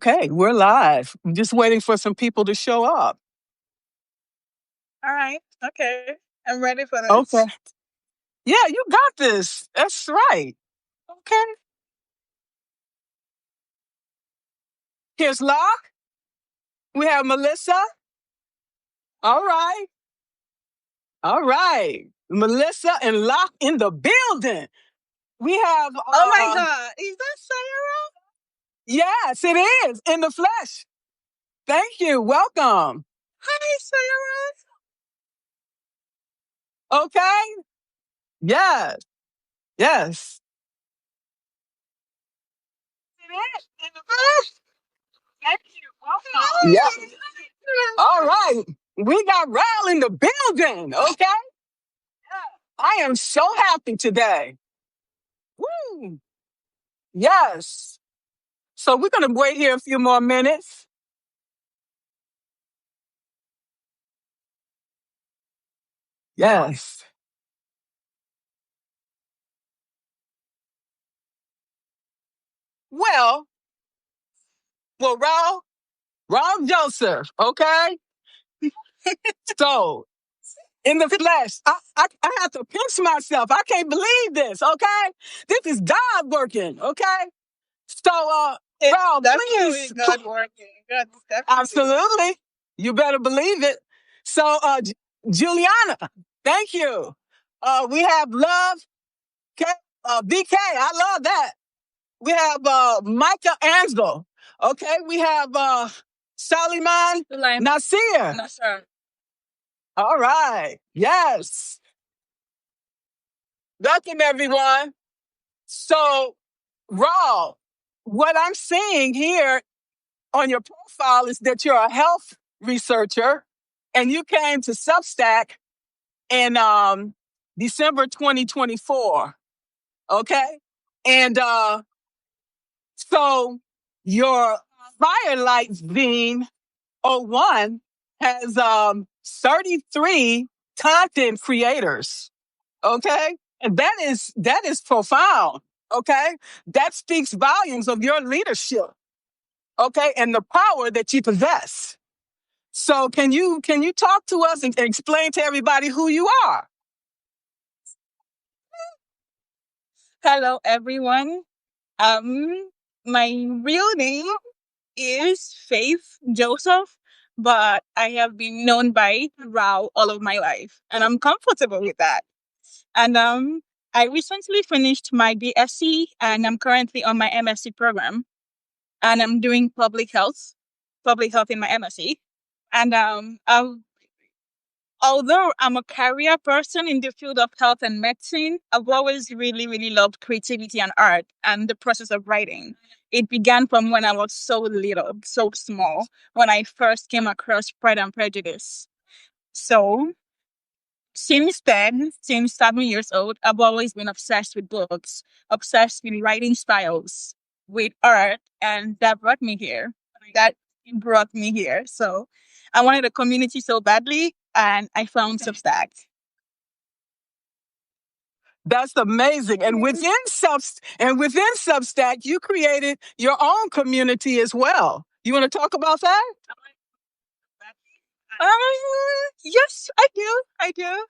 Okay, we're live. I'm just waiting for some people to show up. All right. Okay. I'm ready for this. Okay. Yeah, you got this. That's right. Okay. Here's Locke. We have Melissa. All right. All right. Melissa and Locke in the building. We have. Oh my God. Is that Sarah? Yes, it is in the flesh. Thank you. Welcome. Hi, Sarah. Okay. Yes. Yes. It is in the flesh. Thank you. Welcome. Yeah. All right. We got Ral in the building. Okay. I am so happy today. Woo. Yes. So we're going to wait here a few more minutes. Yes. Well, Raul Joseph, okay? So, in the flesh, I have to pinch myself. I can't believe this, okay? This is God working, okay? So, Raul, Definitely please. God working. God, definitely. Absolutely. You better believe it. So, Juliana, thank you. We have Love, BK, I love that. We have Micah Ansel. Okay, we have Saliman Nasir. Nasir. All right. Yes. Welcome, everyone. So, Raw, what I'm seeing here on your profile is that you're a health researcher and you came to Substack in December 2024. Okay. And so your Firelight Zine '01 has 33 content creators. Okay. And that is profound. Okay. That speaks volumes of your leadership. Okay. And the power that you possess. So can you talk to us and explain to everybody who you are? Hello, everyone. My real name is Faith Joseph, but I have been known by Rao all of my life, and I'm comfortable with that. And I recently finished my BSc, and I'm currently on my MSc program, and I'm doing public health in my MSc. And although I'm a career person in the field of health and medicine, I've always really, really loved creativity and art and the process of writing. It began from when I was so little, so small, when I first came across Pride and Prejudice. So since then, since 7 years old, I've always been obsessed with books, obsessed with writing styles, with art, and that brought me here. That brought me here. So I wanted a community so badly, and I found Substack. That's amazing. And within Substack, you created your own community as well. You want to talk about that? Yes, I do. I do.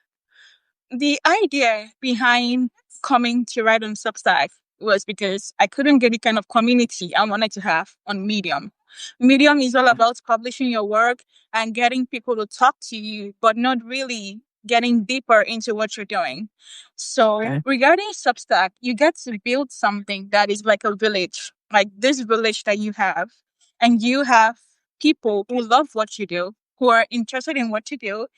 The idea behind coming to write on Substack was because I couldn't get the kind of community I wanted to have on Medium. Medium is all about publishing your work and getting people to talk to you, but not really getting deeper into what you're doing. So regarding Substack, you get to build something that is like a village, like this village that you have, and you have people who love what you do, who are interested in what you do,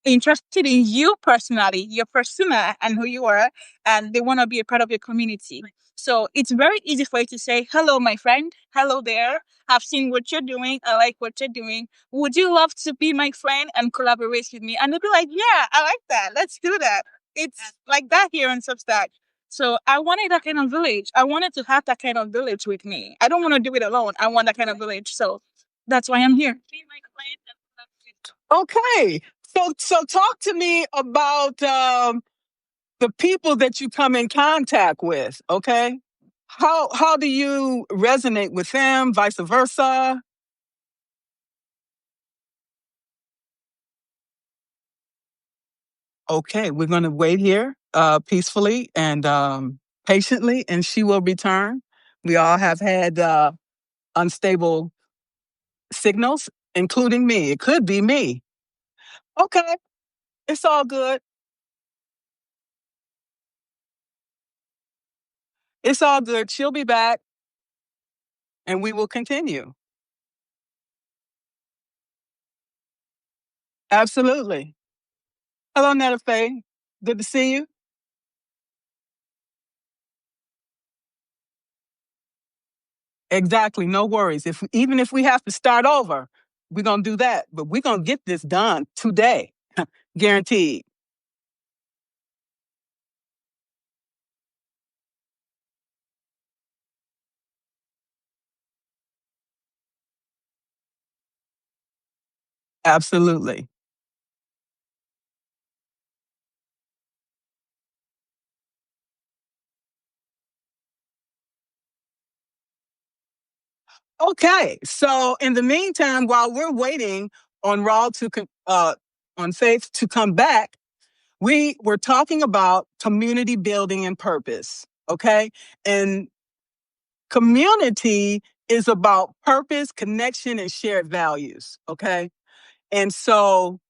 interested in you personally, your persona and who you are, and they want to be a part of your community. So it's very easy for you to say, hello, my friend. Hello there. I've seen what you're doing. I like what you're doing. Would you love to be my friend and collaborate with me? And they'll be like, yeah, I like that. Let's do that. It's like that here on Substack. So I wanted that kind of village. I wanted to have that kind of village with me. I don't want to do it alone. I want that kind of village. So that's why I'm here. Okay. So talk to me about the people that you come in contact with, okay? How do you resonate with them, vice versa? Okay, we're going to wait here peacefully and patiently, and she will return. We all have had unstable signals, including me. It could be me. Okay, it's all good. It's all good. She'll be back, and we will continue. Absolutely. Hello, Netta Faye. Good to see you. Exactly. No worries. Even if we have to start over, we're gonna do that. But we're gonna get this done today, guaranteed. Absolutely. Okay. So in the meantime, while we're waiting on on Faith to come back, we were talking about community building and purpose. Okay, and community is about purpose, connection, and shared values. Okay, and so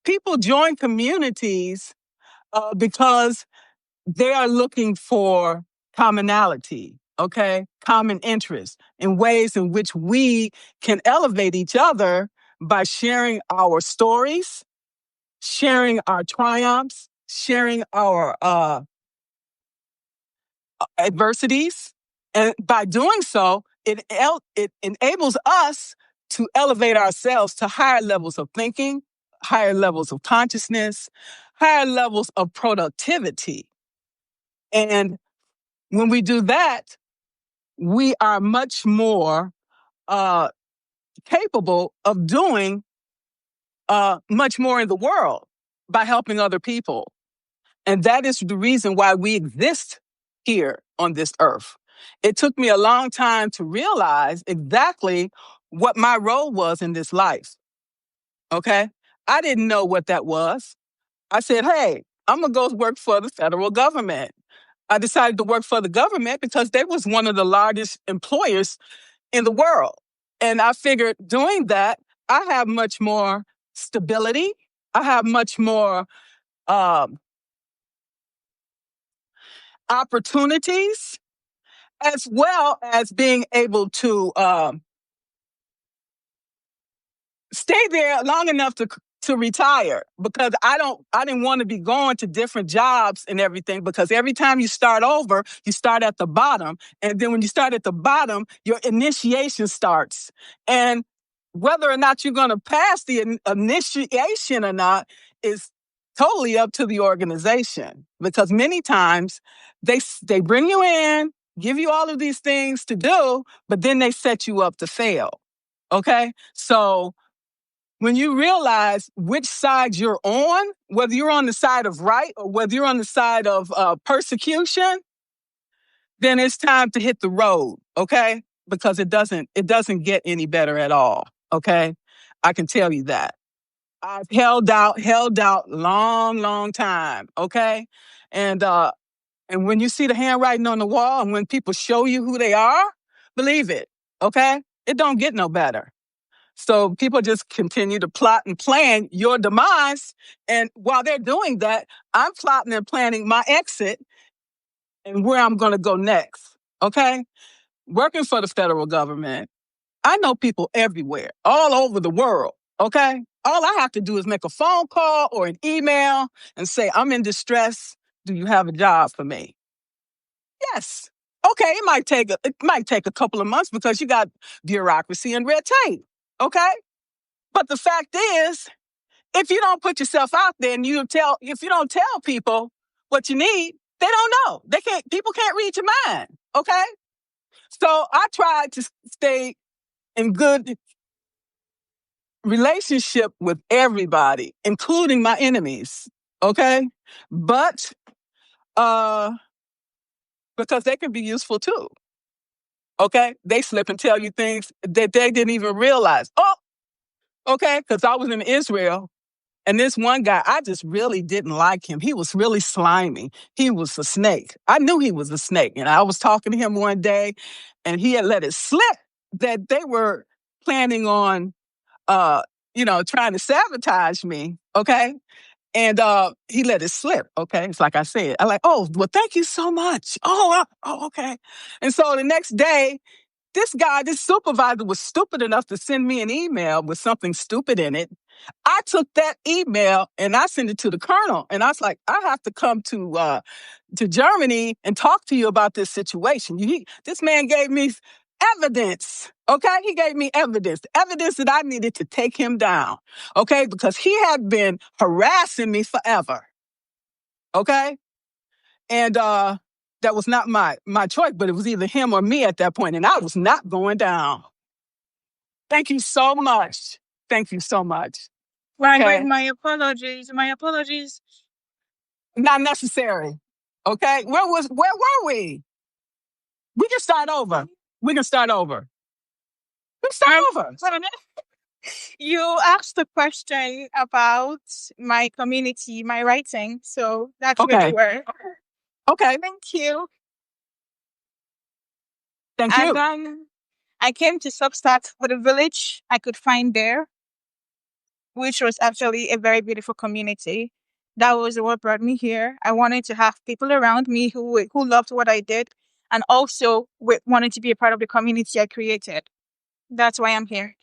people join communities because they are looking for commonality, okay, common interests, and ways in which we can elevate each other by sharing our stories, sharing our triumphs, sharing our adversities. And by doing so, it enables us to elevate ourselves to higher levels of thinking, higher levels of consciousness, higher levels of productivity. And when we do that, we are much more uh, capable of doing much more in the world by helping other people. And that is the reason why we exist here on this earth. It took me a long time to realize exactly what my role was in this life. Okay. I didn't know what that was. I said, hey, I'm going to go work for the federal government. I decided to work for the government because they was one of the largest employers in the world. And I figured doing that, I have much more stability. I have much more um, opportunities, as well as being able to stay there long enough to retire, because I didn't want to be going to different jobs and everything, because every time you start over, you start at the bottom. And then when you start at the bottom, your initiation starts. And whether or not you're going to pass the initiation or not is totally up to the organization, because many times they bring you in, give you all of these things to do, but then they set you up to fail. Okay? So when you realize which side you're on, whether you're on the side of right or whether you're on the side of persecution, then it's time to hit the road, okay? Because it doesn't get any better at all, okay? I can tell you that. I've held out long time, okay? And and when you see the handwriting on the wall and when people show you who they are, believe it, okay? It don't get no better. So people just continue to plot and plan your demise. And while they're doing that, I'm plotting and planning my exit and where I'm going to go next. Okay. Working for the federal government, I know people everywhere, all over the world. Okay. All I have to do is make a phone call or an email and say, I'm in distress. Do you have a job for me? Yes. Okay. It might take a couple of months because you got bureaucracy and red tape. Okay. But the fact is, if you don't put yourself out there and if you don't tell people what you need, they don't know. People can't read your mind. Okay. So I try to stay in good relationship with everybody, including my enemies. Okay. But, uh, because they can be useful too. Okay, they slip and tell you things that they didn't even realize. Oh, okay, because I was in Israel. And this one guy, I just really didn't like him. He was really slimy. He was a snake. I knew he was a snake. And I was talking to him one day, and he had let it slip that they were planning on, uh, trying to sabotage me. Okay. And he let it slip. Okay. It's like I said, I like, oh, well, thank you so much. Okay. And so the next day, this supervisor was stupid enough to send me an email with something stupid in it. I took that email and I sent it to the colonel. And I was like, I have to come to Germany and talk to you about this situation. This man gave me evidence. Okay. He gave me evidence that I needed to take him down. Okay. Because he had been harassing me forever. Okay. And that was not my choice, but it was either him or me at that point, and I was not going down. Thank you so much. Thank you so much. Margaret, my apologies. My apologies. Not necessary. Okay. Where were we? We can start over. We can start over. We can start over. You asked a question about my community, my writing. So that's where we were. Okay. Thank you. Thank you. And then I came to Substack for the village I could find there, which was actually a very beautiful community. That was what brought me here. I wanted to have people around me who loved what I did and also wanted to be a part of the community I created. That's why I'm here.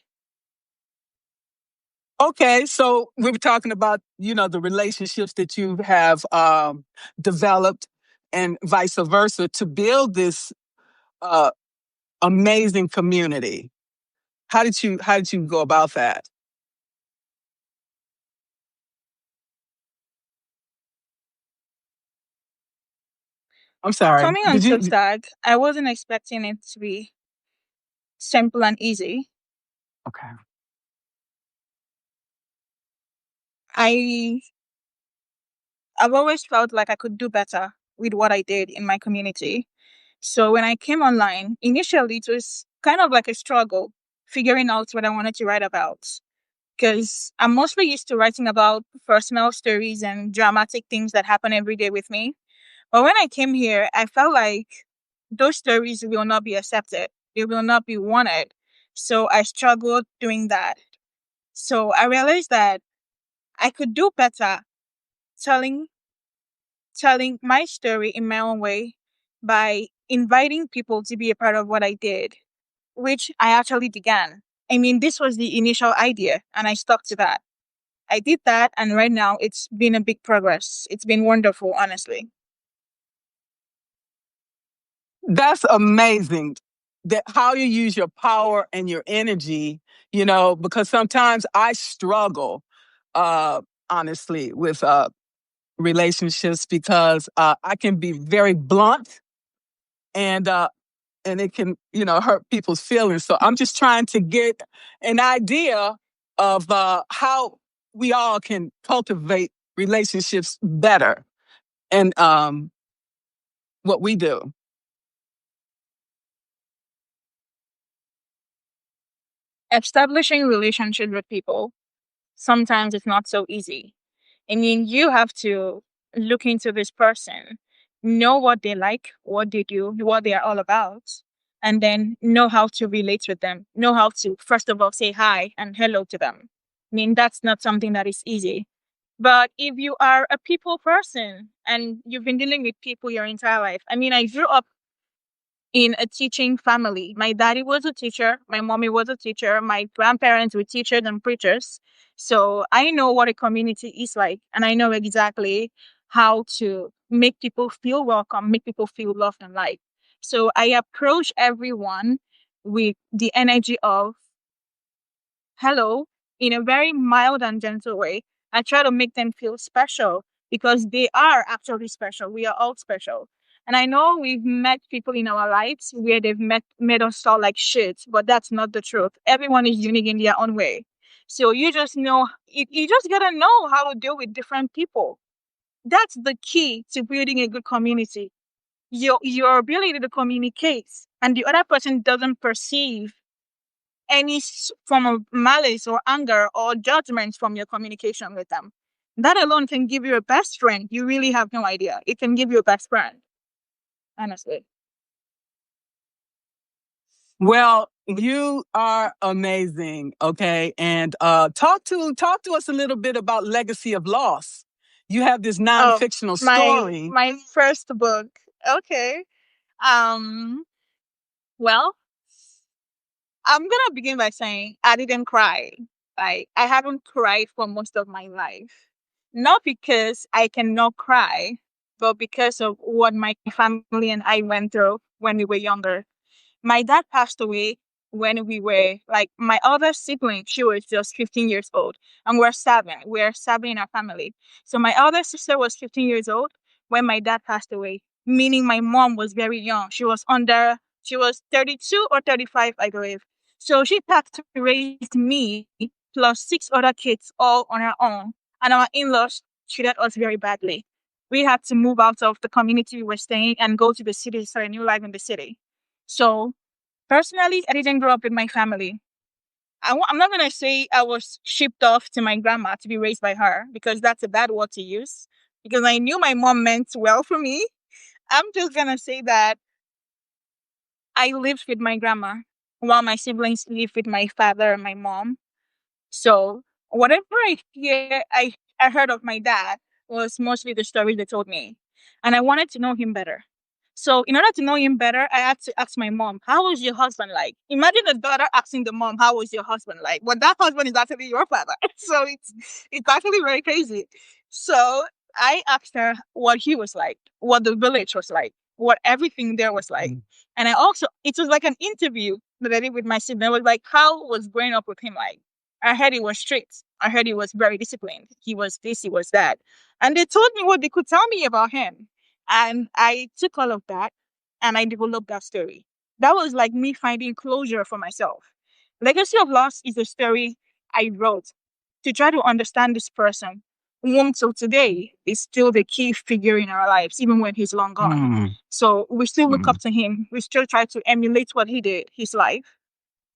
Okay, so we were talking about, the relationships that you have developed and vice versa to build this amazing community. How did you go about that? I'm sorry. Coming on Substack, I wasn't expecting it to be simple and easy. Okay. I've always felt like I could do better with what I did in my community. So when I came online, initially it was kind of like a struggle figuring out what I wanted to write about. Because I'm mostly used to writing about personal stories and dramatic things that happen every day with me. But when I came here, I felt like those stories will not be accepted. They will not be wanted. So I struggled doing that. So I realized that I could do better telling my story in my own way by inviting people to be a part of what I did, which I actually began. I mean, this was the initial idea, and I stuck to that. I did that, and right now it's been a big progress. It's been wonderful, honestly. That's amazing. That how you use your power and your energy, because sometimes I struggle, honestly, with relationships because I can be very blunt and it can, hurt people's feelings. So I'm just trying to get an idea of how we all can cultivate relationships better and what we do. Establishing relationships with people, sometimes it's not so easy. I mean, you have to look into this person, know what they like, what they do, what they are all about, and then know how to relate with them, know how to, first of all, say hi and hello to them. I mean, that's not something that is easy. But if you are a people person and you've been dealing with people your entire life, I mean, I grew up in a teaching family. My daddy was a teacher, my mommy was a teacher, my grandparents were teachers and preachers. So I know what a community is like, and I know exactly how to make people feel welcome, make people feel loved and liked. So I approach everyone with the energy of hello in a very mild and gentle way. I try to make them feel special because they are actually special. We are all special. And I know we've met people in our lives where they've made us feel like shit, but that's not the truth. Everyone is unique in their own way. So you just know, you just gotta know how to deal with different people. That's the key to building a good community. your ability to communicate, and the other person doesn't perceive any form of malice or anger or judgment from your communication with them. That alone can give you a best friend. You really have no idea. It can give you a best friend, honestly. Well, you are amazing. Okay. And talk to us a little bit about Legacy of Loss. You have this Oh, non-fictional my story. my first book. Okay. Um. Well, I'm gonna begin by saying I didn't cry. Like I haven't cried for most of my life. Not because I cannot cry, but because of what my family and I went through when we were younger. My dad passed away when we were like my other sibling, she was just 15 years old. And we're seven. We're seven in our family. So my other sister was 15 years old when my dad passed away, meaning my mom was very young. She was 32 or 35, I believe. So she had to raise me plus six other kids all on her own. And our in-laws treated us very badly. We had to move out of the community we were staying and go to the city to start a new life in the city. So personally, I didn't grow up with my family. I'm not going to say I was shipped off to my grandma to be raised by her because that's a bad word to use because I knew my mom meant well for me. I'm just going to say that I lived with my grandma while my siblings lived with my father and my mom. So whatever I heard of my dad was mostly the stories they told me. And I wanted to know him better. So in order to know him better, I had to ask my mom, how was your husband like? Imagine the daughter asking the mom, how was your husband like? Well, that husband is actually your father. So it's actually very crazy. So I asked her what he was like, what the village was like, what everything there was like. And I also, it was like an interview that I did with my sibling. It was like, how was growing up with him like? I heard he was strict. I heard he was very disciplined. He was this, he was that. And they told me what they could tell me about him. And I took all of that and I developed that story. That was like me finding closure for myself. Legacy of Loss is a story I wrote to try to understand this person who until today is still the key figure in our lives, even when he's long gone. So we still look up to him. We still try to emulate what he did, his life.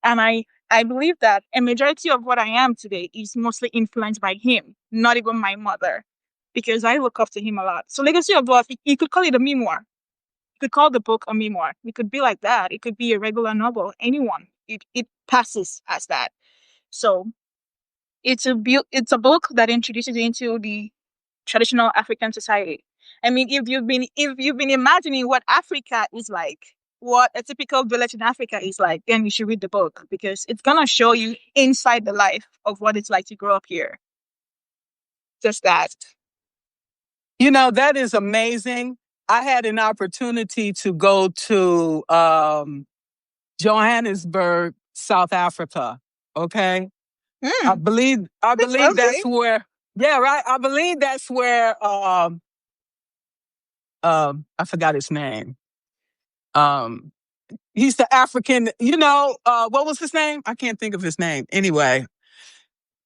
And I believe that a majority of what I am today is mostly influenced by him, not even my mother, because I look up to him a lot. So Legacy of Loss, you could call it a memoir. You could call the book a memoir. It could be like that. It could be a regular novel. Anyone. It passes as that. So it's a book that introduces you into the traditional African society. I mean, if you've been imagining what Africa is like, what a typical village in Africa is like, then you should read the book because it's gonna show you inside the life of what it's like to grow up here. Just that. You know, that is amazing. I had an opportunity to go to Johannesburg, South Africa. Okay. I believe Okay. that's where, yeah, right. I believe that's where I forgot his name. He's the African, what was his name? I can't think of his name. Anyway,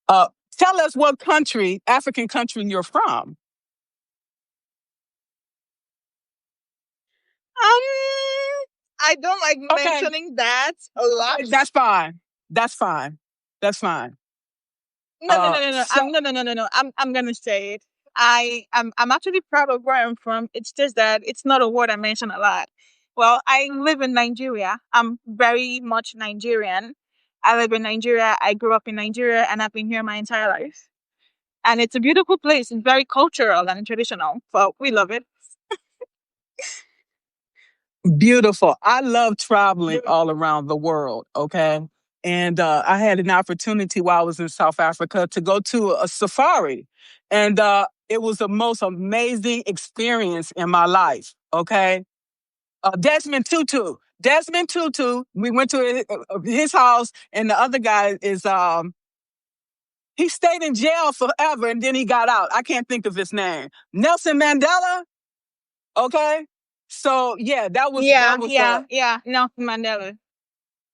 tell us what country, African country you're from. I don't like Okay. mentioning that a lot. That's fine. That's fine. That's fine. No. So, No. I'm gonna say it. I'm actually proud of where I'm from. It's just that it's not a word I mention a lot. Well, I live in Nigeria. I'm very much Nigerian. I live in Nigeria. I grew up in Nigeria and I've been here my entire life. And it's a beautiful place. It's very cultural and traditional. So we love it. beautiful. I love traveling all around the world. Okay. And I had an opportunity while I was in South Africa to go to a safari. And it was the most amazing experience in my life. Okay. Desmond Tutu. Desmond Tutu, we went to his house, and the other guy is, he stayed in jail forever and then he got out. I can't think of his name. Nelson Mandela. Okay. So yeah, that was Nelson Mandela.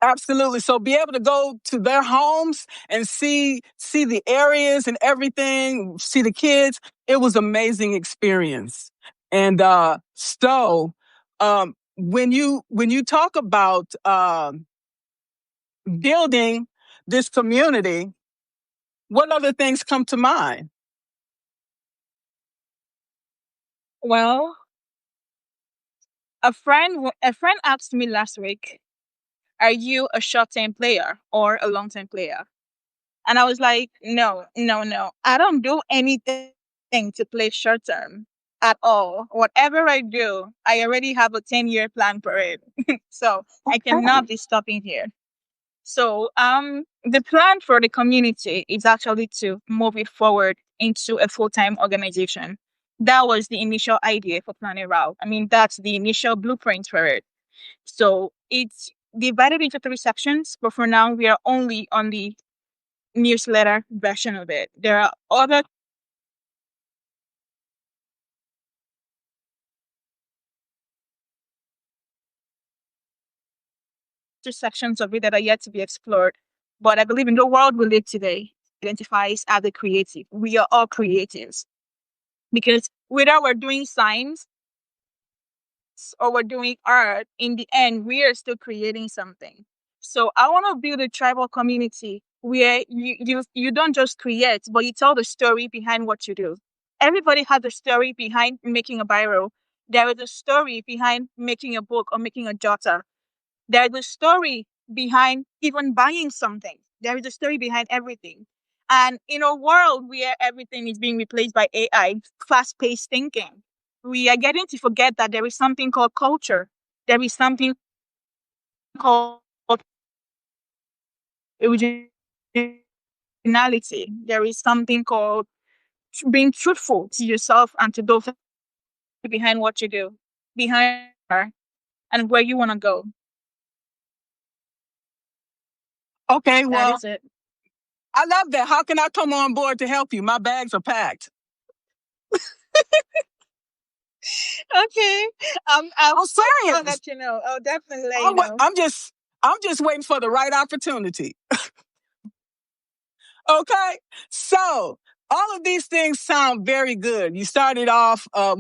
absolutely. So be able to go to their homes and see the areas and everything, see the kids. It was amazing experience. And Stowe, When you talk about building this community, what other things come to mind? Well, a friend asked me last week, "Are you a short-term player or a long-term player?" And I was like, "No, no, no. I don't do anything to play short-term at all. Whatever I do, I already have a 10-year plan for it. So I cannot be stopping here." So the plan for the community is actually to move it forward into a full-time organization. That was the initial idea for Planet Route. I mean, that's the initial blueprint for it. So it's divided into three sections, but for now we are only on the newsletter version of it. There are other two sections of it that are yet to be explored. But I believe in the world we live today identifies as a creative. We are all creatives because whether we're doing science or we're doing art, in the end, we are still creating something. So I want to build a tribal community where you don't just create, but you tell the story behind what you do. Everybody has a story behind making a biro. There is a story behind making a book or making a jotter. There is a story behind even buying something. There is a story behind everything. And in a world where everything is being replaced by AI, fast paced thinking, we are getting to forget that there is something called culture. There is something called originality. There is something called being truthful to yourself and to those behind what you do, behind her, and where you want to go. Okay, That well, is it. I love that. How can I come on board to help you? My bags are packed. Okay. I'll I'm serious. let you know. I'll definitely let you I'm, wa- know. I'm just I'm just waiting for the right opportunity. Okay. So all of these things sound very good. You started off, I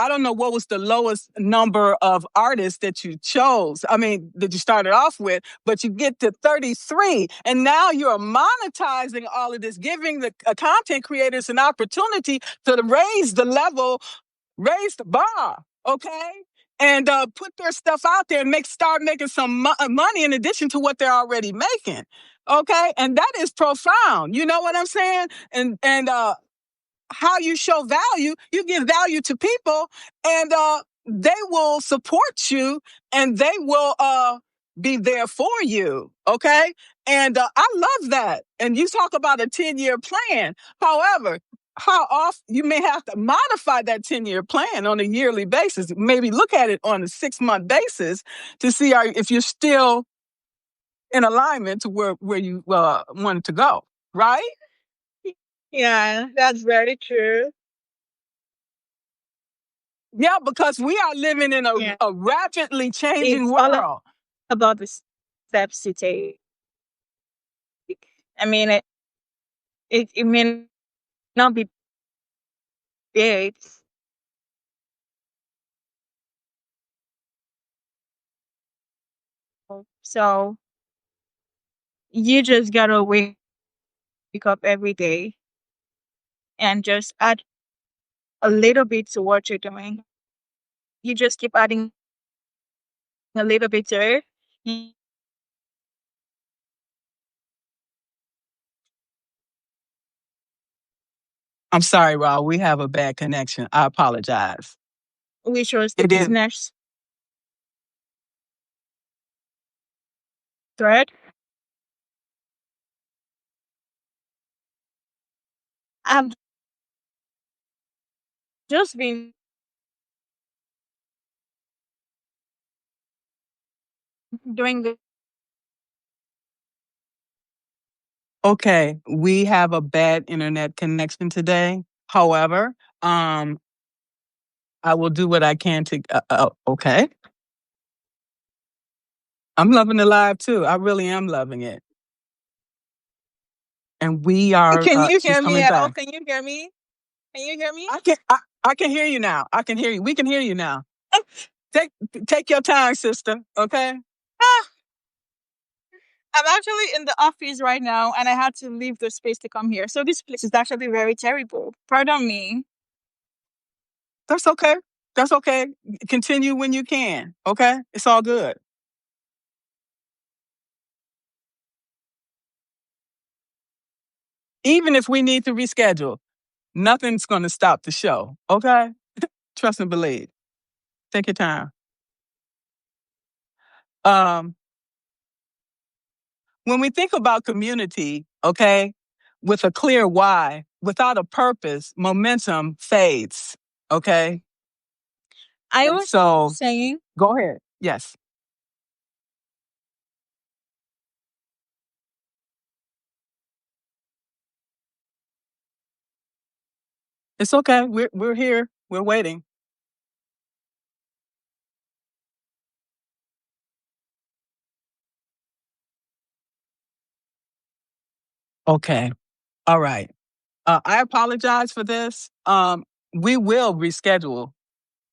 don't know what was the lowest number of artists that you chose. I mean, that you started off with, but you get to 33. And now you're monetizing all of this, giving the content creators an opportunity to raise the level, raise the bar. Okay. And put their stuff out there and start making some money in addition to what they're already making. Okay, and that is profound. You know what I'm saying? And how you show value, you give value to people, and they will support you, and they will be there for you. Okay, and I love that. And you talk about a 10-year plan. However, how often you may have to modify that 10-year plan on a yearly basis, maybe look at it on a 6-month basis to see if you're still in alignment to where you wanted to go, right? Yeah, that's very true. Yeah, because we are living in Yeah. a rapidly changing It's all world. about the steps to take. I mean, it may not be big. So you just gotta wake up every day and just add a little bit to what you're doing. You just keep adding a little bit to it. I'm sorry, Rob. We have a bad connection. I apologize. Which was the It is business thread. I've just been doing the okay. We have a bad internet connection today. However, I will do what I can to. Okay, I'm loving the live too. I really am loving it, and we are. Can you She's hear me coming at all? back. Can you hear me? Can you hear me? I can. I can hear you now. I can hear you. We can hear you now. Take take your time, sister. Okay. Ah, I'm actually in the office right now and I had to leave the space to come here. So this place is actually very terrible. Pardon me. That's okay. That's okay. Continue when you can. Okay. It's all good. Even if we need to reschedule, nothing's going to stop the show. Okay. Trust and believe. Take your time. Um, when we think about community, okay, with a clear why, without a purpose, momentum fades. Okay. I And was so saying, go ahead. Yes. It's okay. We're here. We're waiting. Okay. All right. I apologize for this. We will reschedule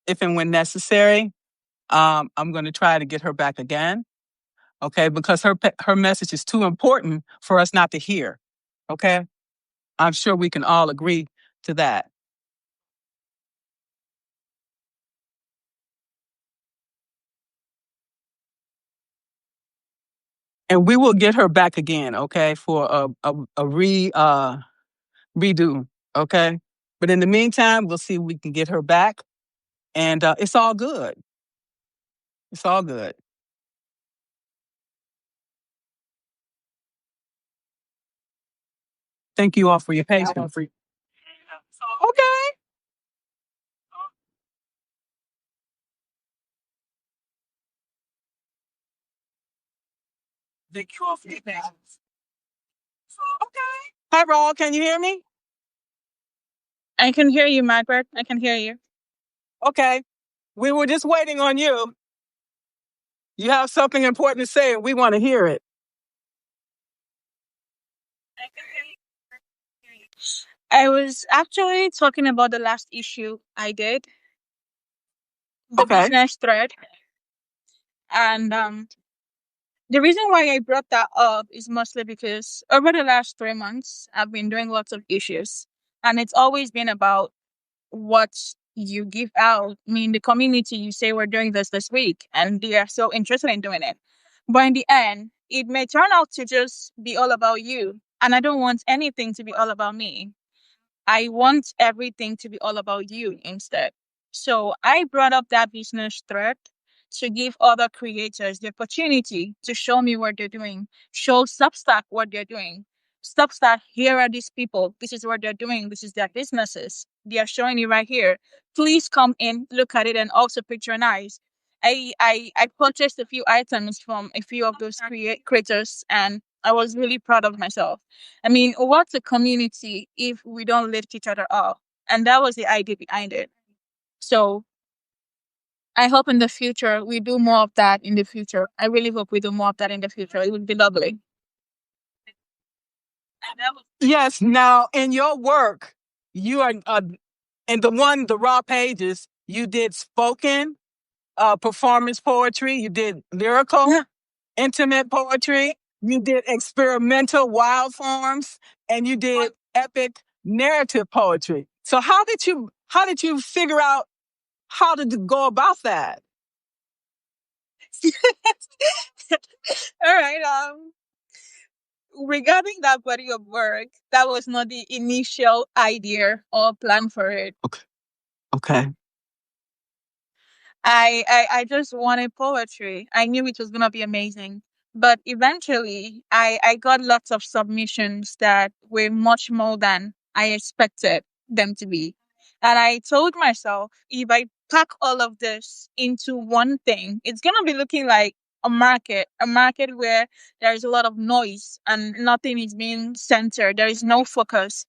if and when necessary. I'm going to try to get her back again. Okay, because her message is too important for us not to hear. Okay, I'm sure we can all agree to that. And we will get her back again. Okay, for a redo. Okay, but in the meantime, we'll see if we can get her back, and it's all good. It's all good. Thank you all for your patience. Okay. Thank you all for your patience. Okay. Hi, Raul. Can you hear me? I can hear you, Margaret. I can hear you. Okay. We were just waiting on you. You have something important to say, and we want to hear it. I was actually talking about the last issue I did, the Okay. business thread. And the reason why I brought that up is mostly because over the last 3 months, I've been doing lots of issues. And it's always been about what you give out. I mean, the community, you say we're doing this week, and they are so interested in doing it. But in the end, it may turn out to just be all about you. And I don't want anything to be all about me. I want everything to be all about you instead. So I brought up that business thread to give other creators the opportunity to show me what they're doing, show Substack what they're doing. Substack, here are these people. This is what they're doing. This is their businesses. They are showing you right here. Please come in, look at it, and also patronize. I purchased a few items from a few of those creators, and I was really proud of myself. I mean, what's a community if we don't lift each other up? And that was the idea behind it. So I hope in the future we do more of that in the future. I really hope we do more of that in the future. It would be lovely. Yes. Now, in your work, you are in the raw pages. You did spoken performance poetry. You did lyrical, Yeah. intimate poetry. You did experimental wild forms, and you did epic narrative poetry. So how did you figure out how to go about that? All right. Regarding that body of work, that was not the initial idea or plan for it. Okay. Okay. I just wanted poetry. I knew it was gonna be amazing. But eventually I got lots of submissions that were much more than I expected them to be. And I told myself if I pack all of this into one thing, it's gonna be looking like a market where there's a lot of noise and nothing is being centered. There is no focus.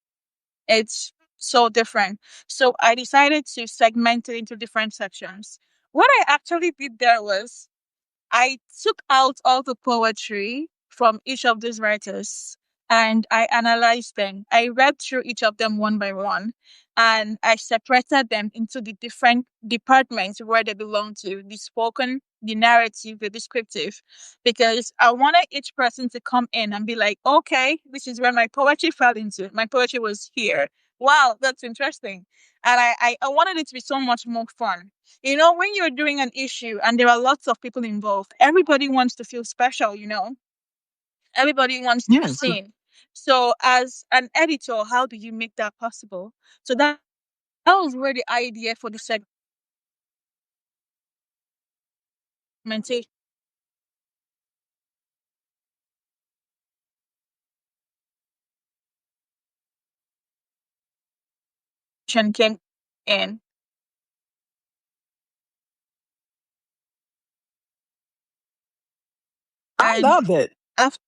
It's so different. So I decided to segment it into different sections. What I actually did there was I took out all the poetry from each of these writers and I analyzed them. I read through each of them one by one, and I separated them into the different departments where they belong to: the spoken, the narrative, the descriptive, because I wanted each person to come in and be like, okay, this is where my poetry fell into. My poetry was here. Wow, that's interesting. And I wanted it to be so much more fun. You know, when you're doing an issue and there are lots of people involved, everybody wants to feel special, you know? Everybody wants to be Yes. seen. So, as an editor, how do you make that possible? So that was where the idea for the segmentation came in. I And love it. after,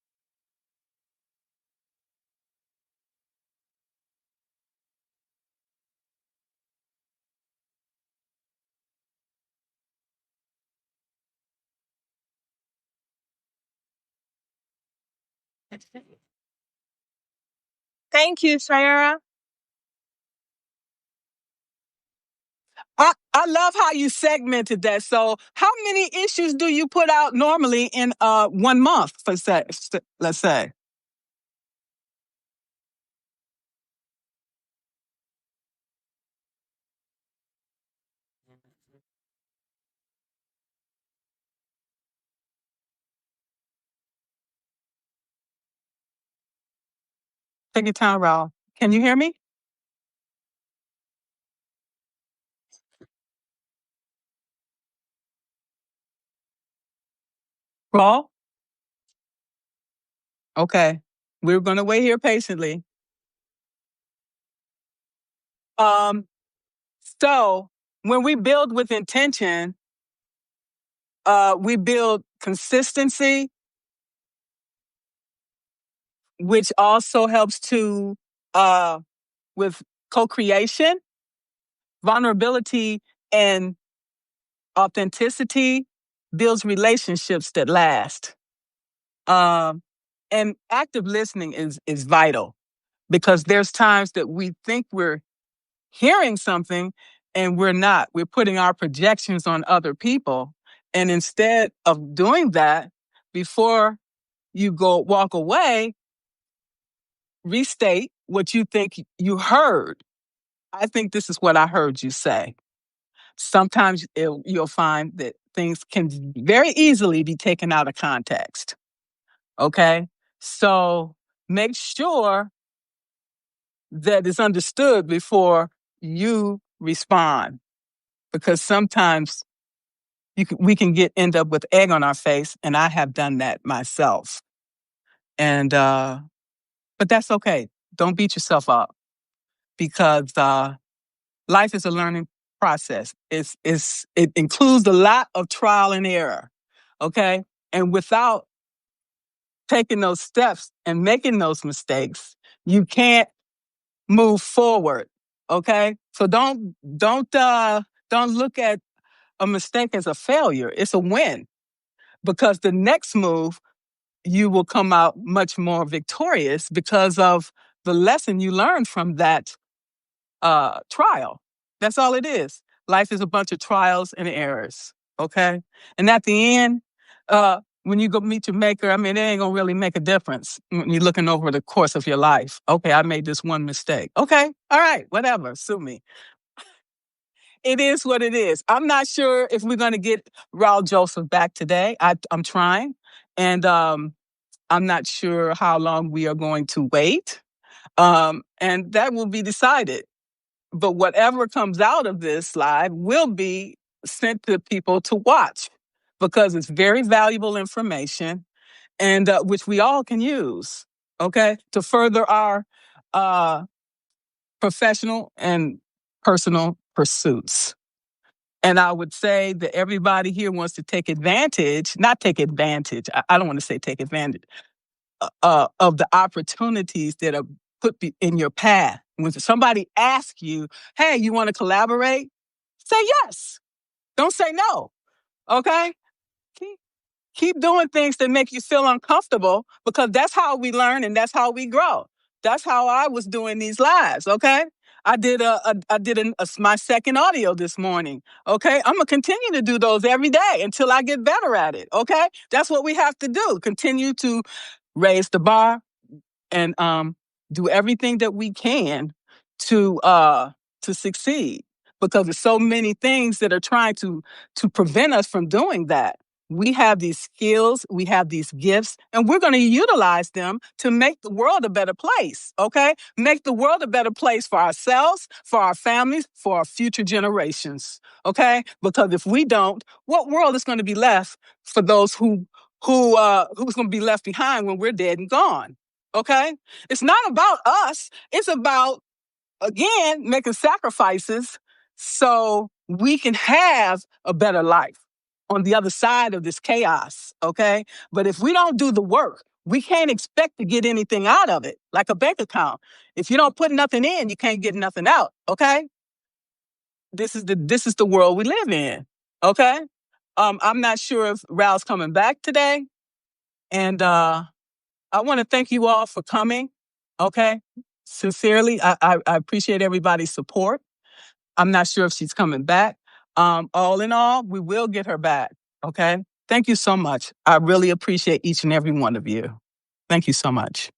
thank you, Sayara. I love how you segmented that. So, how many issues do you put out normally in 1 month? Let's say. Take your time, Raul. Can you hear me? Raul? Okay. We're going to wait here patiently. Um, so, when we build with intention, we build consistency, which also helps to with co-creation, vulnerability, and authenticity builds relationships that last. Um, and active listening is vital because there's times that we think we're hearing something and we're not. We're putting our projections on other people. And instead of doing that, before you go walk away, restate what you think you heard. I think this is what I heard you say. Sometimes you'll find that things can very easily be taken out of context. Okay. So make sure that it's understood before you respond, because sometimes we can end up with egg on our face, and I have done that myself. And but that's okay. Don't beat yourself up, because life is a learning process. It includes a lot of trial and error. Okay, and without taking those steps and making those mistakes, you can't move forward. Okay, so don't look at a mistake as a failure. It's a win, because the next move you will come out much more victorious because of the lesson you learned from that trial. That's all it is. Life is a bunch of trials and errors. Okay. And at the end, when you go meet your maker, I mean, it ain't gonna really make a difference when you're looking over the course of your life. Okay, I made this one mistake. Okay, all right, whatever, sue me. It is what it is. I'm not sure if we're gonna get Raul Joseph back today. I'm trying, and I'm not sure how long we are going to wait, and that will be decided. But whatever comes out of this live will be sent to people to watch, because it's very valuable information, and which we all can use, okay, to further our uh, professional and personal pursuits. And I would say that everybody here wants to take advantage, not take advantage, I don't want to say take advantage, of the opportunities that are put in your path. When somebody asks you, hey, you want to collaborate? Say yes. Don't say no. Okay? Keep doing things that make you feel uncomfortable, because that's how we learn and that's how we grow. That's how I was doing these lives. Okay. I did my second audio this morning. Okay. I'm going to continue to do those every day until I get better at it. Okay. That's what we have to do. Continue to raise the bar and do everything that we can to succeed, because there's so many things that are trying to prevent us from doing that. We have these skills, we have these gifts, and we're going to utilize them to make the world a better place. Okay, make the world a better place for ourselves, for our families, for our future generations. Okay, because if we don't, what world is going to be left for those who's going to be left behind when we're dead and gone? Okay, it's not about us. It's about, again, making sacrifices so we can have a better life on the other side of this chaos. Okay, but if we don't do the work, we can't expect to get anything out of it, like a bank account. If you don't put nothing in, you can't get nothing out. Okay, this is the world we live in. Okay, I'm not sure if Raul's coming back today, and I want to thank you all for coming. Okay. Sincerely, I appreciate everybody's support. I'm not sure if she's coming back. All in all, we will get her back. Okay. Thank you so much. I really appreciate each and every one of you. Thank you so much.